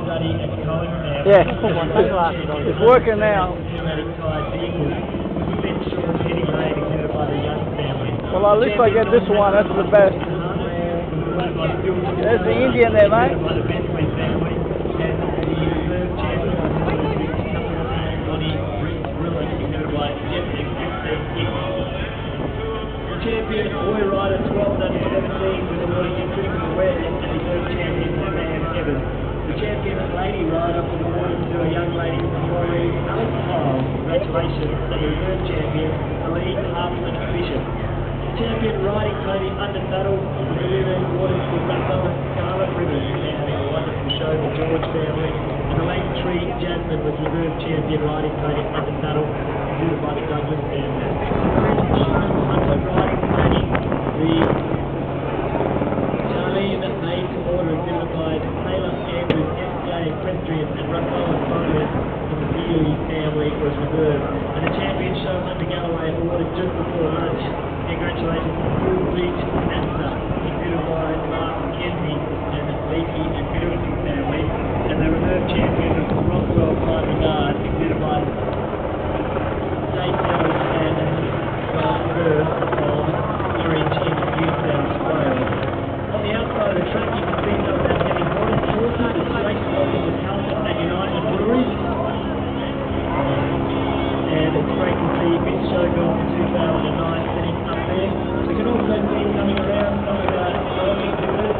study at Cohen now. Yeah, it's working now. Well, at least I get this one. That's the best. There's the Indian there, mate. Champion boy rider 12 under 17 with a awarded to Christopher West and reserve champion Herman Evans. The champion lady rider was awarded to a young lady from Maureen Alice Hall. Congratulations. And the reserve champion Aline Hartman Bishop. The champion riding pony under saddle was awarded to Raphael Scarlet Ribbon. Now a wonderful show for George family. And the late tree Jasmine was reserve champion riding pony under saddle, included by the Douglas family. Riding pony, the Charlene Maid Order exhibited by Taylor Andrews, SJ Equestrian and Raphael Scarlet from the Bealey family was reserved. And the champion show under Galloway awarded just before lunch. Congratulations to Full Beach NASA, exhibited by Mark Kenzie and Leaky and Middleton family. And the reserve champion of Roswell Prime Regard, exhibited by Jake Ellis and Bird of Orange in New South Wales. On the outside of the track, you can see some of that heavy body shorter. This race welcome was held at United Breweries. And it's great to see Vince Shogun from 2009 sitting up there. We can also see coming around some of the dog exhibitors.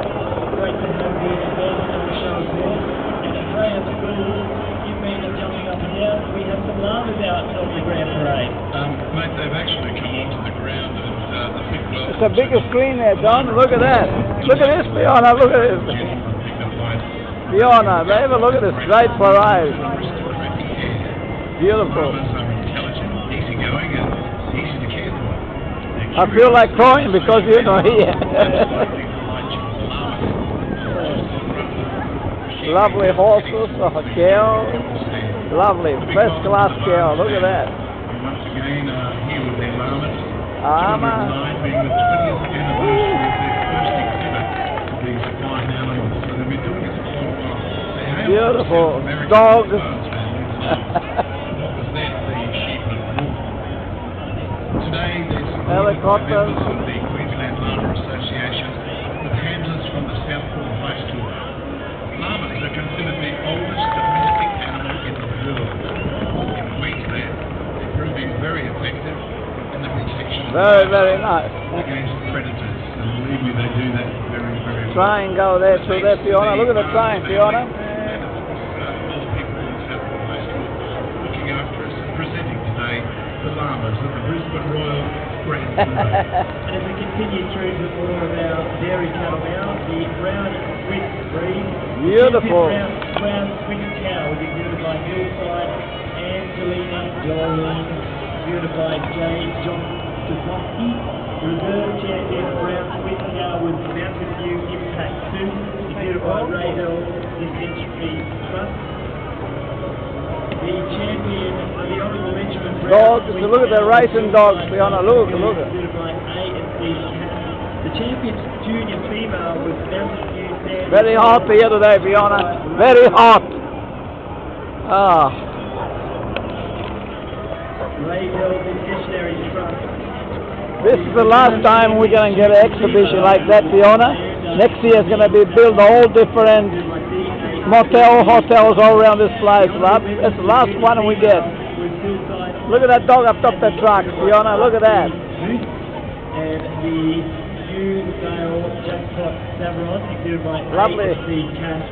Great to have the advanced on the show as well. And at Graham School, you've been jumping up and down. We have some llamas out on the Grand Parade. Mate, they've actually come onto the ground and the big welcome. It's a bigger screen there, Don. Look at that. Look at this, Fiona. Look at this. Fiona, baby, look at this great parade. Beautiful. I feel like crying because you're not here. Lovely horses, a cow. Lovely, first class cow. Look at that. Once again, here with their llamas. Being the 20th anniversary of their first exhibit of these fine animals. So they've been doing it for a while. Beautiful dogs. What was then the sheep and wolf. Today there's some Helicopters. members of the Queensland Llama Association with handlers from the Southpaw Race Tour. Llamas are considered the oldest domestic animal in the world. In Queensland, they're proving very effective in the protection Very, very nice. against predators. And believe me, they do that very, very well. Try and go there through there, Fiona. Look at the train, Fiona. Most people in the Southpaw Race Tour looking after us and presenting today the llamas at the Brisbane Royal Grand Parade. And as we continue through to more of our dairy cattle now, the brown Swiss breed. Beautiful. Brown Swiss cow was exhibited by Hillside, Angelina Doreen, exhibited by J. John Stavoski. Reserve champion brown Swiss cow was Mountain View Impact 2, exhibited by Ray Hill, this entry trust. The champion of the Honourable Benjamin Brown. Dogs, look at the racing dogs, Fiona. Look, look at. The champion's junior female was Mountain View Sand. Very hot here today, Fiona. Very hot. Ah. Ray Hill, the Dictionary Trust. This is the last time we're going to get an exhibition like that, Fiona. Next year is going to be built all different hotels all around this place. That's the last one we get. Look at that dog up top the truck, Fiona. Look at that. And the Dale Jackpot Savaron, exhibited by Lovely. AFC Cash.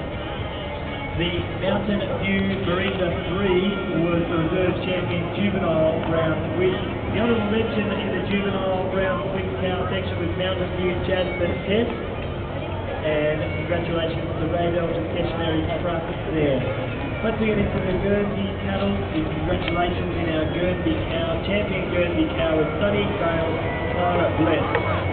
The Mountain View Marinda 3 was the reserve champion juvenile round Swiss. The honourable mention in the juvenile round Swiss cow section was Mountain View Jasmine Test. And congratulations to Ray Bell Discretionary Trust there. Once we get into the Guernsey cattle, congratulations in our Guernsey cow. Champion Guernsey cow was Sunny Gale Clara Bless,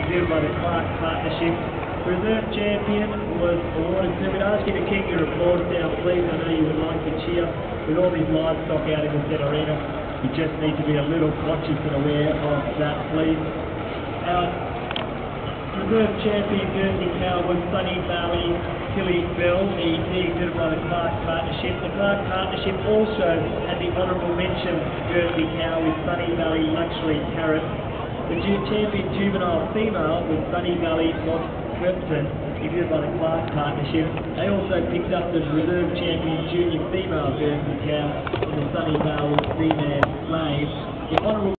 exhibited by the Clark Partnership. Reserve champion was awarded to. We'd ask you to keep your applause down, please. I know you would like to cheer with all these livestock out in the Zen Arena. You just need to be a little conscious and aware of that, please. Our reserve champion Guernsey cow was Sunny Valley Tilly Bell, being exhibited by the Clark Partnership. The Clark Partnership also had the honourable mention Guernsey cow with Sunny Valley Luxury Carrot. The champion juvenile female was Sunny Valley Lost Repton, exhibited by the Clark Partnership. They also picked up the reserve champion junior female Guernsey cow in the Sunny Valley Seaman Slave. The honourable